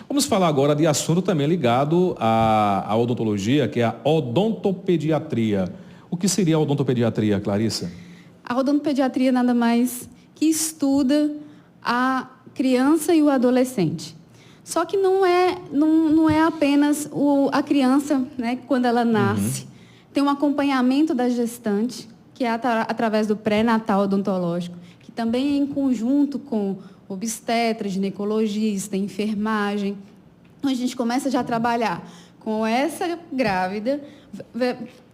Vamos falar agora de assunto também ligado à odontologia, que é a odontopediatria. O que seria a odontopediatria, Clarissa? A odontopediatria nada mais que estuda a criança e o adolescente. Só que não é apenas a criança, né, quando ela nasce. Tem um acompanhamento da gestante, que é através do pré-natal odontológico, que também é em conjunto com obstetra, ginecologista, enfermagem. Então, a gente começa já a trabalhar com essa grávida,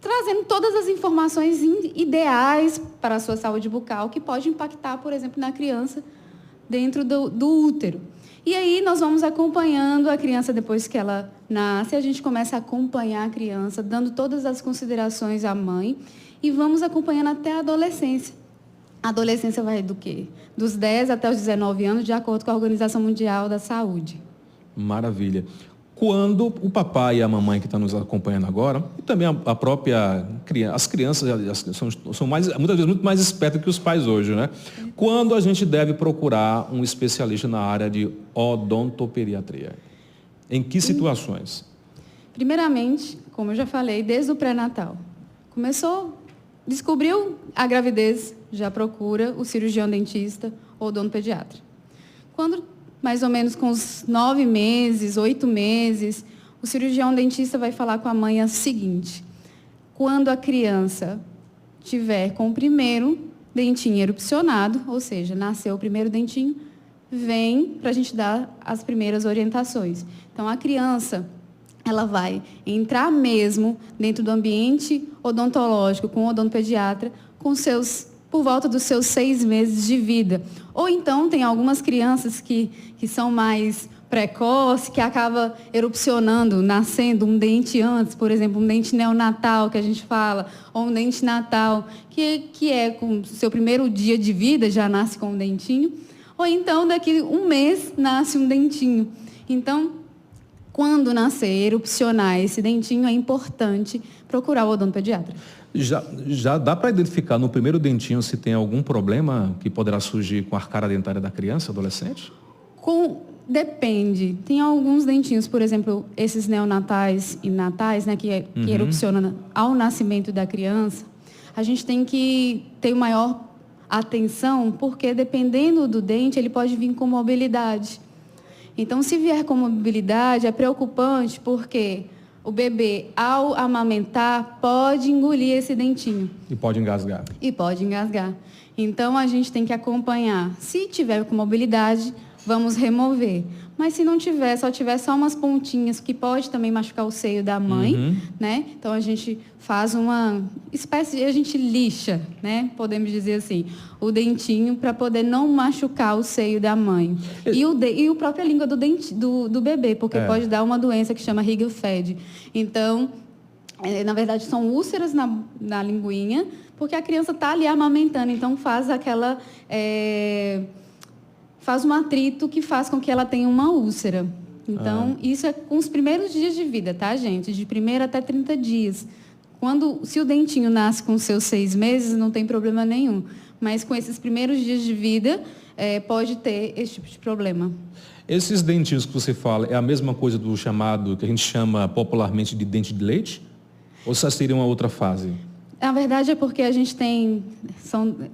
trazendo todas as informações ideais para a sua saúde bucal, que pode impactar, por exemplo, na criança dentro do útero. E aí nós vamos acompanhando a criança depois que ela nasce, a gente começa a acompanhar a criança, dando todas as considerações à mãe, e vamos acompanhando até a adolescência. A adolescência vai do quê? Dos 10 até os 19 anos, de acordo com a Organização Mundial da Saúde. Maravilha. Quando o papai e a mamãe que estão nos acompanhando agora, e também a própria criança, as crianças são muitas vezes muito mais espertas que os pais hoje, né? Quando a gente deve procurar um especialista na área de odontopediatria? Em que situações? Primeiramente, como eu já falei, desde o pré-natal. Descobriu a gravidez, já procura o cirurgião dentista ou odontopediatra. Quando mais ou menos com os 9 meses, 8 meses, o cirurgião dentista vai falar com a mãe o seguinte: quando a criança tiver com o primeiro dentinho erupcionado, ou seja, nasceu o primeiro dentinho, vem para a gente dar as primeiras orientações. Então, a criança, ela vai entrar mesmo dentro do ambiente odontológico com o odontopediatra por volta dos seus 6 meses de vida. Ou então, tem algumas crianças que são mais precoces, que acaba erupcionando, nascendo um dente antes, por exemplo, um dente neonatal, que a gente fala, ou um dente natal, que é com o seu primeiro dia de vida, já nasce com um dentinho. Ou então, daqui um mês, nasce um dentinho. Então, quando nascer, erupcionar esse dentinho, é importante procurar o odontopediatra. Já dá para identificar no primeiro dentinho se tem algum problema que poderá surgir com a arcária dentária da criança, adolescente? Depende. Tem alguns dentinhos, por exemplo, esses neonatais e natais, né, que erupcionam ao nascimento da criança. A gente tem que ter maior atenção, porque dependendo do dente, ele pode vir com mobilidade. Então, se vier com mobilidade, é preocupante, porque o bebê, ao amamentar, pode engolir esse dentinho. E pode engasgar. Então, a gente tem que acompanhar. Se tiver com mobilidade, vamos remover. Mas se não tiver, só tiver só umas pontinhas, que pode também machucar o seio da mãe, né? Então, a gente faz uma espécie de... A gente lixa, né? Podemos dizer assim, o dentinho para poder não machucar o seio da mãe. E a própria língua do bebê, porque pode dar uma doença que chama Riegel-Feld. Então, na verdade, são úlceras na linguinha, porque a criança está ali amamentando. Então, faz aquela... faz um atrito que faz com que ela tenha uma úlcera. Então, isso é com os primeiros dias de vida, tá, gente? De 1º até 30 dias. Se o dentinho nasce com seus 6 meses, não tem problema nenhum. Mas com esses primeiros dias de vida, pode ter esse tipo de problema. Esses dentinhos que você fala, é a mesma coisa do chamado, que a gente chama popularmente de dente de leite? Ou só seria uma outra fase? Na verdade, é porque a gente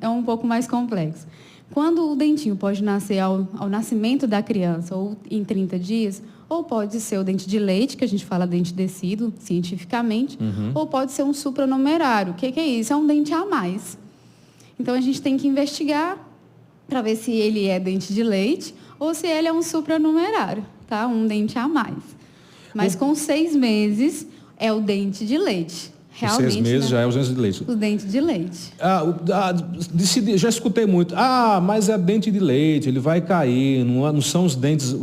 é um pouco mais complexo. Quando o dentinho pode nascer ao nascimento da criança, ou em 30 dias, ou pode ser o dente de leite, que a gente fala dente descido, cientificamente, ou pode ser um supranumerário. O que é isso? É um dente a mais. Então, a gente tem que investigar para ver se ele é dente de leite ou se ele é um supranumerário, tá? Um dente a mais. Mas com 6 meses é o dente de leite. Realmente, 6 meses, né? Já é os dentes de leite. Os dentes de leite. Já escutei muito. Mas é dente de leite, ele vai cair, não são os dentes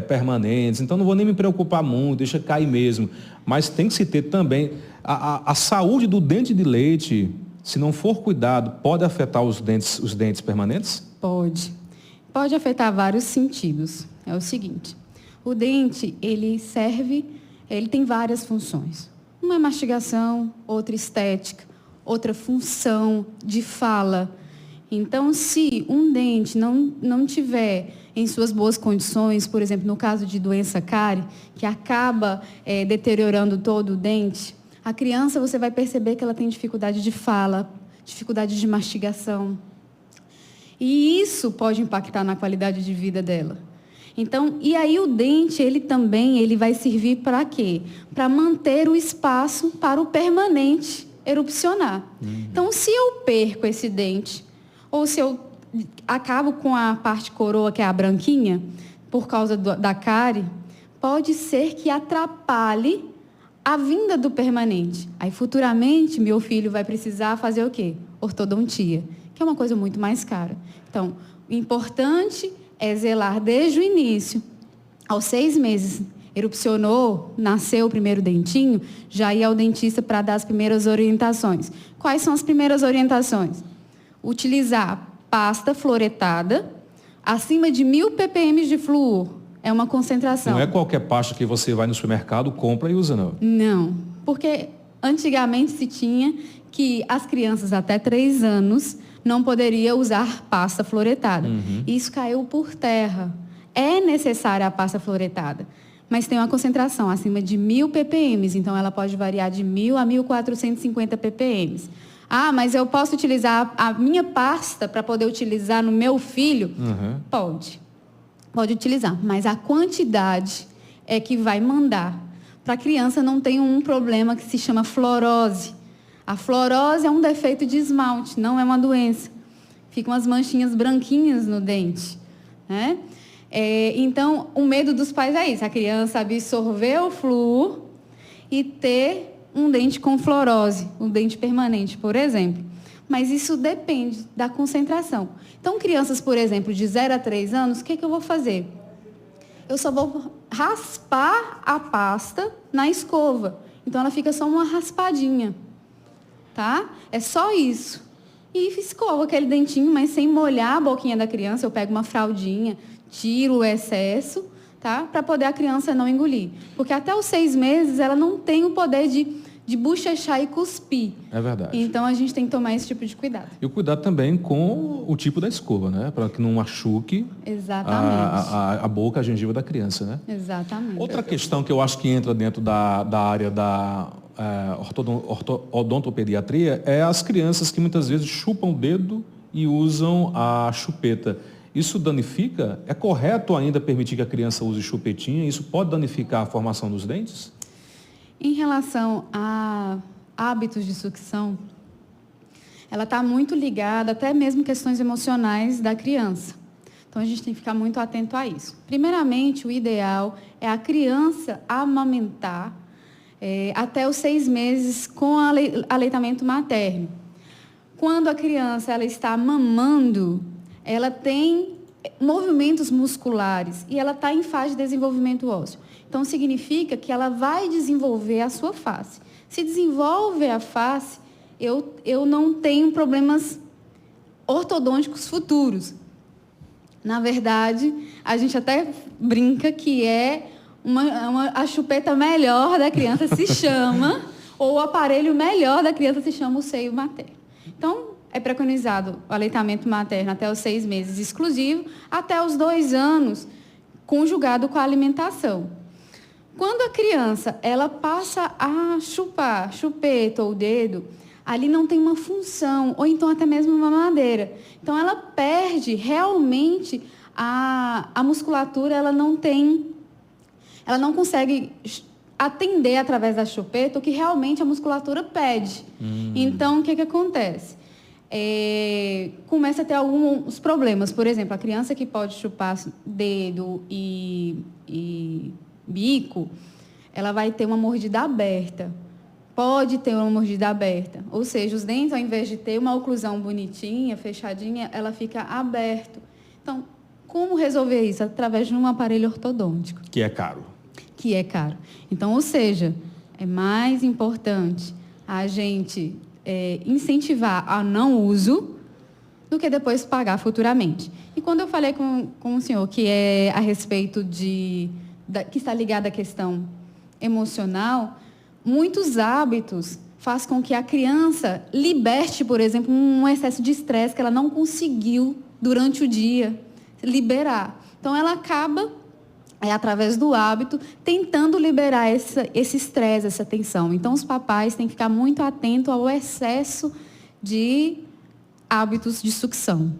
permanentes, então não vou nem me preocupar muito, deixa cair mesmo. Mas tem que se ter também a saúde do dente de leite, se não for cuidado, pode afetar os dentes permanentes? Pode. Pode afetar vários sentidos. É o seguinte, o dente, ele tem várias funções. Uma é mastigação, outra estética, outra função de fala. Então, se um dente não tiver em suas boas condições, por exemplo, no caso de doença cárie, que acaba deteriorando todo o dente, a criança, você vai perceber que ela tem dificuldade de fala, dificuldade de mastigação. E isso pode impactar na qualidade de vida dela. Então, e aí o dente, ele vai servir para quê? Para manter o espaço para o permanente erupcionar. Então, se eu perco esse dente, ou se eu acabo com a parte coroa, que é a branquinha, por causa da cárie, pode ser que atrapalhe a vinda do permanente. Aí, futuramente, meu filho vai precisar fazer o quê? Ortodontia, que é uma coisa muito mais cara. Então, o importante é zelar desde o início. Aos 6 meses, erupcionou, nasceu o primeiro dentinho, já ir ao dentista para dar as primeiras orientações. Quais são as primeiras orientações? Utilizar pasta fluoretada acima de 1.000 ppm de flúor. É uma concentração. Não é qualquer pasta que você vai no supermercado, compra e usa, não? Não, porque antigamente se tinha que as crianças até 3 anos não poderiam usar pasta fluoretada. Isso caiu por terra. É necessária a pasta fluoretada, mas tem uma concentração acima de 1.000 ppm, então ela pode variar de 1.000 a 1.450 ppm. Ah, mas eu posso utilizar a minha pasta para poder utilizar no meu filho? Pode. Pode utilizar, mas a quantidade é que vai mandar. Para a criança não tem um problema que se chama fluorose. A fluorose é um defeito de esmalte, não é uma doença. Ficam as manchinhas branquinhas no dente, né? Então, o medo dos pais é isso, a criança absorver o flúor e ter um dente com fluorose, um dente permanente, por exemplo. Mas isso depende da concentração. Então, crianças, por exemplo, de 0 a 3 anos, o que eu vou fazer? Eu só vou raspar a pasta na escova. Então, ela fica só uma raspadinha, tá? É só isso. E escova aquele dentinho, mas sem molhar a boquinha da criança. Eu pego uma fraldinha, tiro o excesso, tá? Para poder a criança não engolir. Porque até os 6 meses, ela não tem o poder de bochechar e cuspir. É verdade. Então, a gente tem que tomar esse tipo de cuidado. E o cuidado também com o tipo da escova, né? Para que não machuque a boca, a gengiva da criança, né? Exatamente. Outra questão que eu acho que entra dentro da área da odontopediatria é as crianças que muitas vezes chupam o dedo e usam a chupeta. Isso danifica? É correto ainda permitir que a criança use chupetinha? Isso pode danificar a formação dos dentes? Em relação a hábitos de sucção, ela está muito ligada até mesmo questões emocionais da criança. Então, a gente tem que ficar muito atento a isso. Primeiramente, o ideal é a criança amamentar até os 6 meses com aleitamento materno. Quando a criança ela está mamando, ela tem movimentos musculares e ela está em fase de desenvolvimento ósseo. Então, significa que ela vai desenvolver a sua face. Se desenvolve a face, eu não tenho problemas ortodônticos futuros. Na verdade, a gente até brinca que a chupeta melhor da criança se chama, ou o aparelho melhor da criança se chama o seio materno. Então, é preconizado o aleitamento materno até os 6 meses exclusivo, até os 2 anos, conjugado com a alimentação. Quando a criança ela passa a chupar chupeta ou dedo, ali não tem uma função, ou então até mesmo uma mamadeira. Então, ela perde realmente a musculatura, ela não consegue atender através da chupeta o que realmente a musculatura pede. Então, o que acontece? Começa a ter alguns problemas. Por exemplo, a criança que pode chupar dedo e bico, ela vai ter uma mordida aberta. Pode ter uma mordida aberta. Ou seja, os dentes, ao invés de ter uma oclusão bonitinha, fechadinha, ela fica aberta. Então, como resolver isso? Através de um aparelho ortodôntico. Que é caro. Que é caro. Então, ou seja, é mais importante a gente incentivar ao não uso do que depois pagar futuramente. E quando eu falei com o senhor que é a respeito que está ligado à questão emocional, muitos hábitos faz com que a criança liberte, por exemplo, um excesso de estresse que ela não conseguiu durante o dia liberar. Então, ela acaba, através do hábito, tentando liberar esse estresse, essa tensão. Então, os papais têm que ficar muito atentos ao excesso de hábitos de sucção.